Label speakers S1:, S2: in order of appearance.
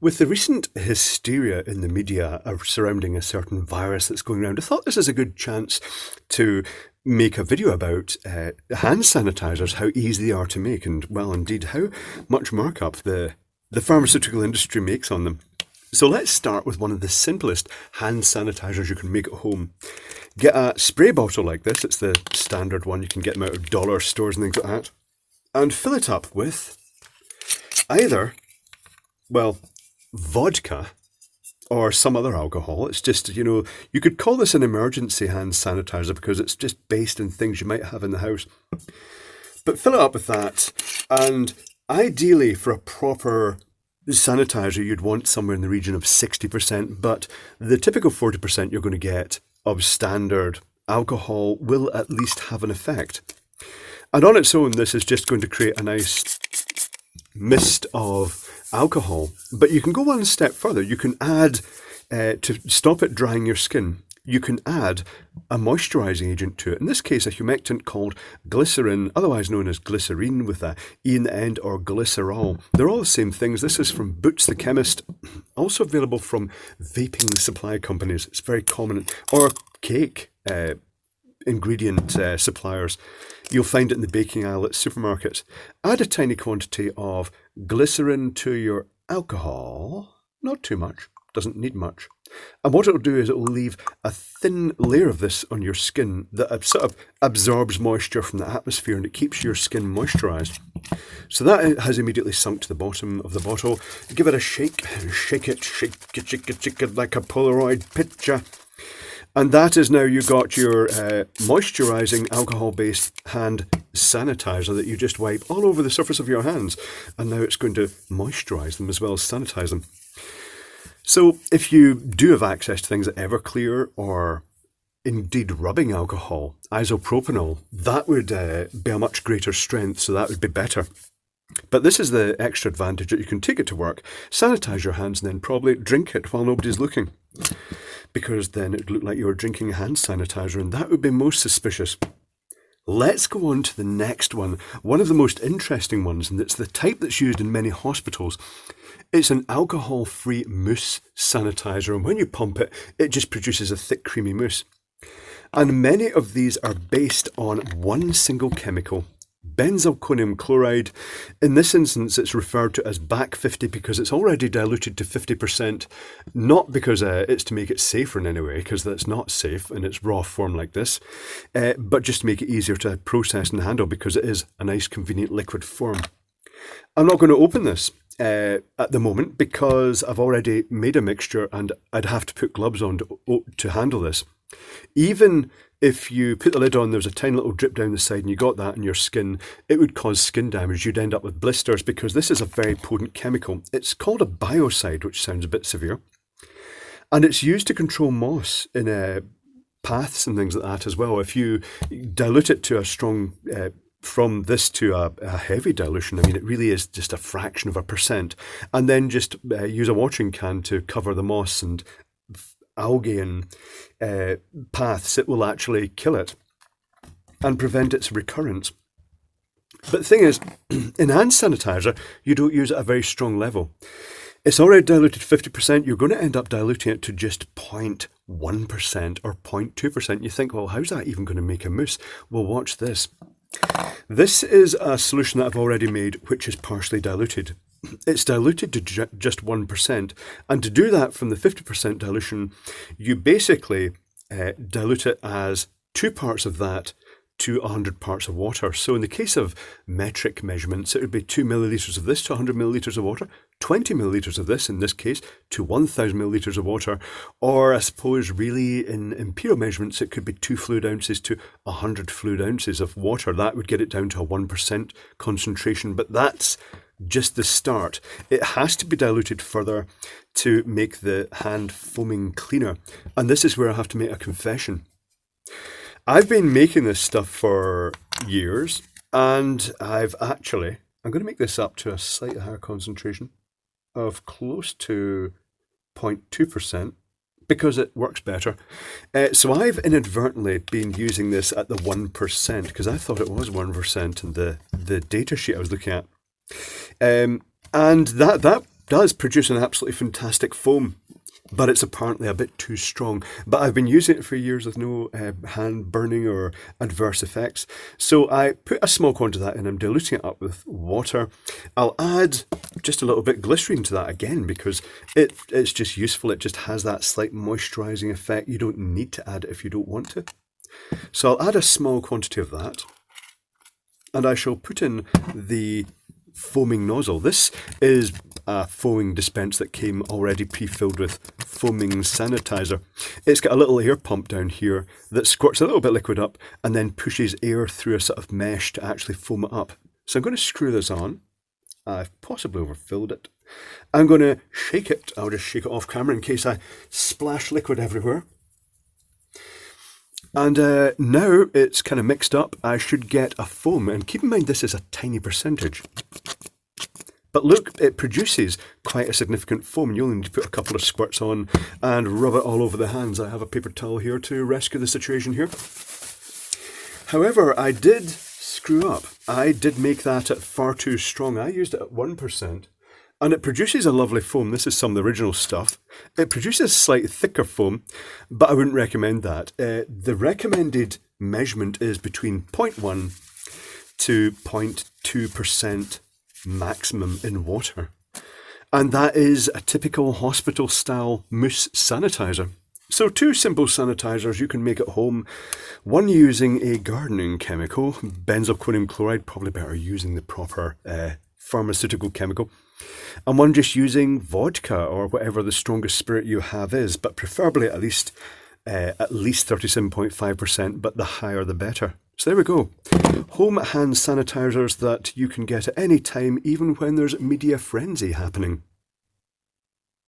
S1: With the recent hysteria in the media surrounding a certain virus that's going around, I thought this is a good chance to make a video about hand sanitizers, how easy they are to make, and, well, indeed, how much markup the pharmaceutical industry makes on them. So let's start with one of the simplest hand sanitizers you can make at home. Get a spray bottle like this. It's the standard one. You can get them out of dollar stores and things like that. And fill it up with either, well, vodka or some other alcohol. It's just, you could call this an emergency hand sanitizer because it's just based in things you might have in the house. But fill it up with that, and ideally for a proper sanitizer you'd want somewhere in the region of 60%, but the typical 40% you're going to get of standard alcohol will at least have an effect. And on its own, this is just going to create a nice mist of alcohol. But you can go one step further. You can add, to stop it drying your skin, you can add a moisturising agent to it. In this case, a humectant called glycerin, otherwise known as glycerine with a E in the end, or glycerol. They're all the same things. This is from Boots the Chemist, also available from vaping supply companies. It's very common. Or cake ingredient suppliers. You'll find it in the baking aisle at supermarkets. Add a tiny quantity of glycerin to your alcohol. Not too much. Doesn't need much. And what it'll do is it'll leave a thin layer of this on your skin that sort of absorbs moisture from the atmosphere, and it keeps your skin moisturised. So that has immediately sunk to the bottom of the bottle. Give it a shake. Shake it like a Polaroid picture. And that is now you got your moisturising alcohol-based hand sanitizer that you just wipe all over the surface of your hands. And now it's going to moisturise them as well as sanitise them. So if you do have access to things like Everclear or indeed rubbing alcohol, isopropanol, that would be a much greater strength, so that would be better. But this is the extra advantage that you can take it to work, sanitise your hands, and then probably drink it while nobody's looking. Because then it would look like you were drinking a hand sanitizer, and that would be most suspicious. Let's go on to the next one of the most interesting ones, and it's the type that's used in many hospitals. It's an alcohol-free mousse sanitizer, and when you pump it, it just produces a thick, creamy mousse. And many of these are based on one single chemical, benzalkonium chloride. In this instance, it's referred to as BAC 50 because it's already diluted to 50%, not because it's to make it safer in any way, because that's not safe in its raw form like this, but just to make it easier to process and handle because it is a nice, convenient liquid form. I'm not going to open this at the moment because I've already made a mixture and I'd have to put gloves on to handle this. Even if you put the lid on, there's a tiny little drip down the side and you got that in your skin, it would cause skin damage. You'd end up with blisters because this is a very potent chemical. It's called a biocide, which sounds a bit severe. And it's used to control moss in paths and things like that as well. If you dilute it to a strong, from this to a heavy dilution, I mean, it really is just a fraction of a percent. And then just use a watering can to cover the moss and algae and paths, it will actually kill it and prevent its recurrence. But the thing is, in hand sanitizer, you don't use it at a very strong level. It's already diluted 50%, you're going to end up diluting it to just 0.1% or 0.2%. You think, well, how's that even going to make a mousse? Well, watch this. This is a solution that I've already made, which is partially diluted. It's diluted to just 1%. And to do that from the 50% dilution, you basically dilute it as 2 parts of that to 100 parts of water. So in the case of metric measurements, it would be 2 millilitres of this to 100 millilitres of water, 20 millilitres of this, in this case, to 1,000 millilitres of water. Or I suppose really in imperial measurements, it could be 2 fluid ounces to 100 fluid ounces of water. That would get it down to a 1% concentration. But that's just the start. It has to be diluted further to make the hand foaming cleaner. And this is where I have to make a confession. I've been making this stuff for years, and I'm going to make this up to a slightly higher concentration of close to 0.2% because it works better. So I've inadvertently been using this at the 1% because I thought it was 1% in the data sheet I was looking at. And that does produce an absolutely fantastic foam, but it's apparently a bit too strong. But I've been using it for years with no hand burning or adverse effects. So I put a small quantity of that in. I'm diluting it up with water. I'll add just a little bit glycerine to that again because it's just useful. It just has that slight moisturising effect. You don't need to add it if you don't want to. So I'll add a small quantity of that. And I shall put in the foaming nozzle. This is a foaming dispense that came already pre-filled with foaming sanitizer. It's got a little air pump down here that squirts a little bit of liquid up and then pushes air through a sort of mesh to actually foam it up. So I'm going to screw this on. I've possibly overfilled it. I'm going to shake it. I'll just shake it off camera in case I splash liquid everywhere. And now it's kind of mixed up. I should get a foam. And keep in mind this is a tiny percentage. But look, it produces quite a significant foam. You only need to put a couple of squirts on and rub it all over the hands. I have a paper towel here to rescue the situation here. However, I did screw up. I did make that at far too strong. I used it at 1%. And it produces a lovely foam. This is some of the original stuff. It produces slightly thicker foam, but I wouldn't recommend that. The recommended measurement is between 0.1 to 0.2% maximum in water. And that is a typical hospital-style mousse sanitizer. So 2 simple sanitizers you can make at home. One using a gardening chemical, benzalkonium chloride, probably better using the proper pharmaceutical chemical. And one just using vodka or whatever the strongest spirit you have is, but preferably at least 37.5%, but the higher the better. So there we go. Home hand sanitizers that you can get at any time, even when there's media frenzy happening.